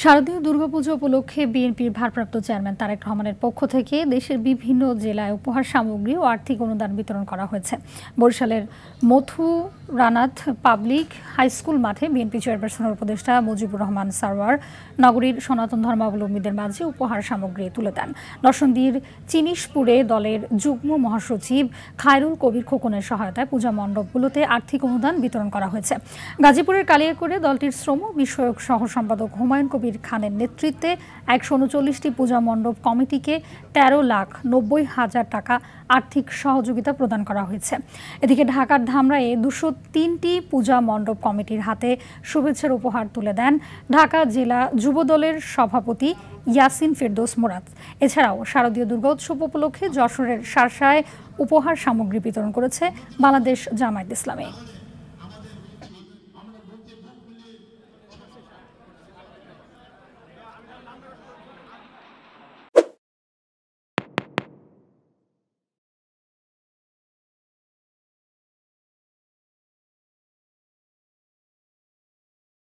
শারদীয় দুর্গাপূজা উপলক্ষে বিএনপির ভারপ্রাপ্ত চেয়ারম্যান তারেক রহমানের পক্ষ থেকে দেশের বিভিন্ন জেলায় উপহার সামগ্রী ও আর্থিক অনুদান বিতরণ করা হয়েছে। বরিশালের মথুরানাথ পাবলিক হাই স্কুল মাঠে বিএনপি চেয়ারপারসনের উপদেষ্টা মুজিবুর রহমান সারওয়ার নগরীর সনাতন ধর্মাবলম্বীদের মাঝে উপহার সামগ্রী তুলে দেন। নরসিংদীর চিনিশপুরে দলের যুগ্ম মহাসচিব খায়রুল কবির খোকনের সহায়তায় পূজা মণ্ডপগুলোতে আর্থিক অনুদান বিতরণ করা হয়েছে। গাজীপুরের কালিয়াকৈরে দলটির শ্রম বিষয়ক সহ সম্পাদক হুমায়ুন কবির খানের নেতৃত্বে ১৩৯টি পূজা মণ্ডপ কমিটিকে ১৩,৯০,০০০ টাকা আর্থিক সহযোগিতা প্রদান করা হয়েছে। এদিকে ঢাকার ধামরাইয়ে ২০৩টি পূজা মণ্ডপ কমিটির হাতে শুভেচ্ছার উপহার তুলে দেন ঢাকা জেলা যুবদলের সভাপতি ইয়াসিন ফেরদৌস মোরাদ। এছাড়াও শারদীয় দুর্গোৎসব উপলক্ষে যশোরের শার্শায় উপহার সামগ্রী বিতরণ করেছে বাংলাদেশ জামায়াত ইসলামী।